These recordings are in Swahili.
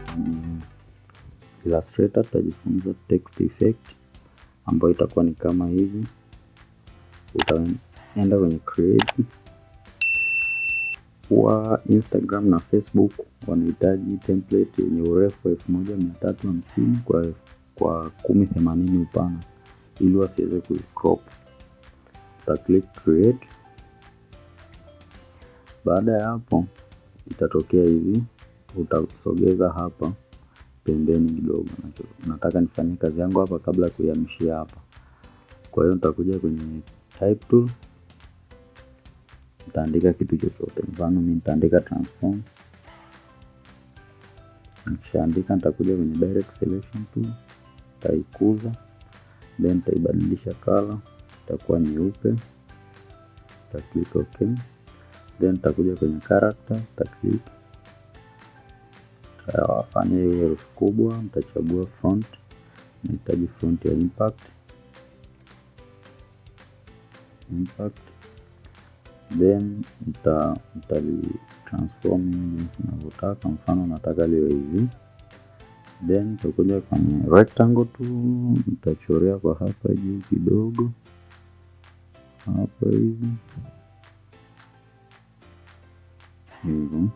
kwenye Illustrator tutajifunza text effect ambayo itakuwa ni kama hivi. Utaenda kwenye create. Kwa Instagram na Facebook wanahitaji template yenye urefu 1350 kwa 1080 upana ili wasiweze kuicrop. Uta click create. Baada ya hapo itatokea hivi, utasogeza hapa pembeni kidogo. Nataka nifanye kazi yangu hapa kabla ya kuihamishia hapa. Kwa hiyo nitakuja kwenye type tool, nitaandika kitu chochote. Mfano mimi nitaandika transform. Nikishaandika nitakuja kwenye direct selection tool, nitaikuza, then nitaibadilisha color, itakuwa nyeupe. Nita click okay. Then nitakuja kwenye character, nita click. Nitafanya hiyo herufi kubwa, nitachagua font. Nahitaji font ya impact. Then nitali-transform jinsi ninavyotaka. Mfano nataka liwe hivi. Then nitakuja kwenye rectangle tu, nitachorea kwa hapa juu kidogo. Hapa hivi. Hivyo.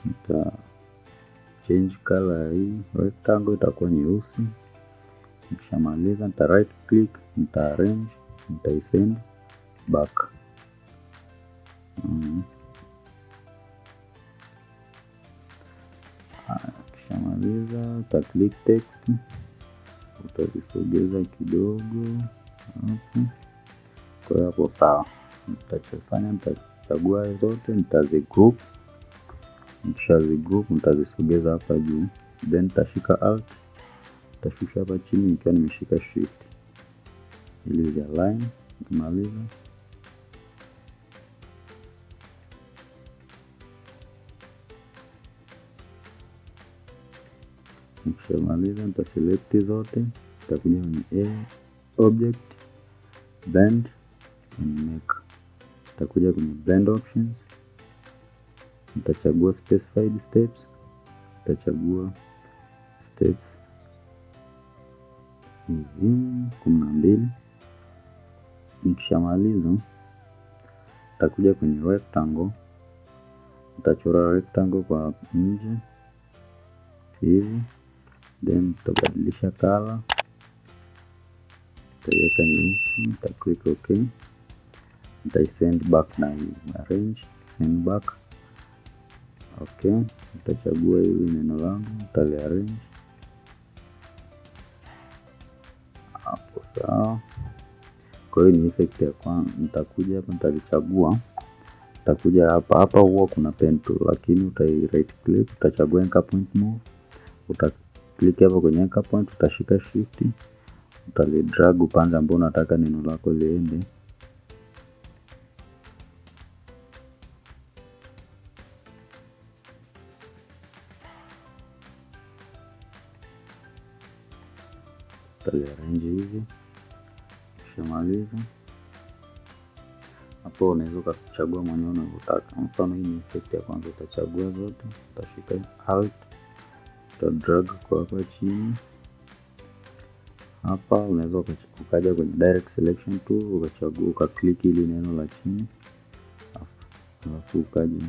Nita change color hii rectangle itakuwa nyeusi. Nikishamaliza nita right click, nita arrange, nita send back. Kishamaliza uta click text, utazisogeza kidogo hapo. Kwa hiyo hapo sawa. Nitachofanya nitachagua zote, nitazigroup. Nikishazigroup nitazisogeza hapa juu, then nitashika alt, nitashusha hapa chini nikiwa nimeshika shift ili zi align. Nikimaliza nita select zote, nitakuja kwenye object, blend and make. Nitakuja kwenye blend options, nitachagua specified steps, nitachagua steps hivi 12. Nikishamaliza nitakuja kwenye rectangle, nitachora rectangle kwa nje hivi. Then nitabadilisha color, nitaiweka nyeusi, nita click okay. Nitaisend back na arrange, send back. Okay, nitachagua hili neno langu, nitaliarrange hapo sawa. Kwa hiyo ni effect ya kwanza. Nitakuja hapa, nitalichagua. Nitakuja hapa huwa kuna pen tool, lakini utai right click, utachagua anchor point move. Uta click hapa kwenye anchor point, utashika shift, utali drag upande ambao unataka neno lako liende. Utaliarrange hivi. Ukishamaliza hapo unaweza kuchagua mwenyewe unavyotaka. Mfano hii ni effect ya kwanza, utachagua zote, utashika alt, uta drag kwa hapa chini. Hapa unaweza ukaja kwenye direct selection tool, ukachagua ukaklik ili neno la chini. Alafu ukaja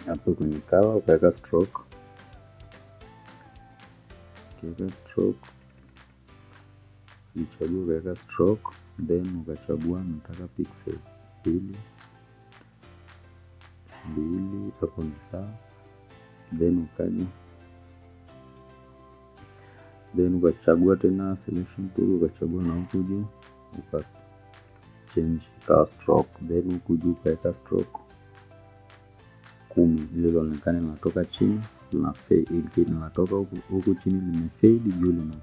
hapo kwenye color ukaweka stroke. Ukiweka stroke, ukichagua ukaweka stroke, then ukachagua nataka pixel 2 hapo ni sawa. Then ukachagua tena selection tool, ukachagua na huku juu uka change color stroke, then huku juu ukaweka stroke 10 ili lionekane linatoka chini na fade, ili linatoka huku chini limefade, juu lina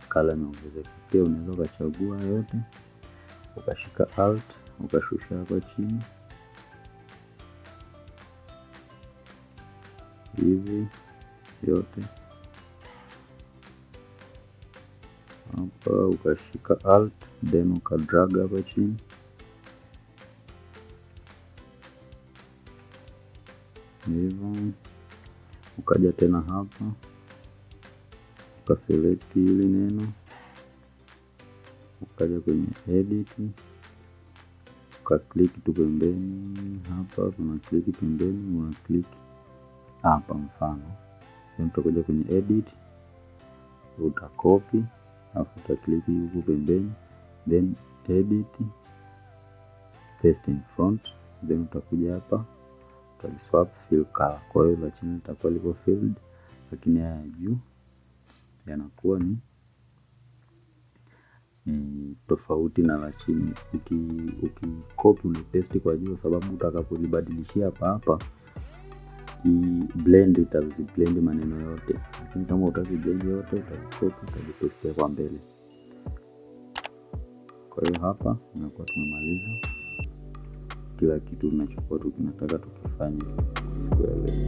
color imeongezeka. Pia unaweza ukachagua yote, ukashika alt, ukashusha hapa chini hivi yote. Hapa ukashika alt, then ukadrag hapa chini hivyo. Ukaja tena hapa ukaselect hili neno, ukaja kwenye edit, ukaklik tu pembeni hapa, kuna click pembeni, una click hapa mfano. Then utakuja kwenye edit, utacopy, alafu utaklik huko pembeni, then edit, paste in front, then utakuja hapa utaswap fill color. Kwa hiyo la chini litakuwa liko filled, lakini haya juu yanakuwa ni tofauti na la chini. Ukicopy na paste kwa juu, sababu utakapolibadilishia hapa hii blend itaziblend maneno yote, lakini kama utaziblend yote utacopy utapaste kwa mbele. Kwa hiyo hapa tunakuwa tumemaliza kila kitu tunachokuwa tunataka tukifanye siku ya leo.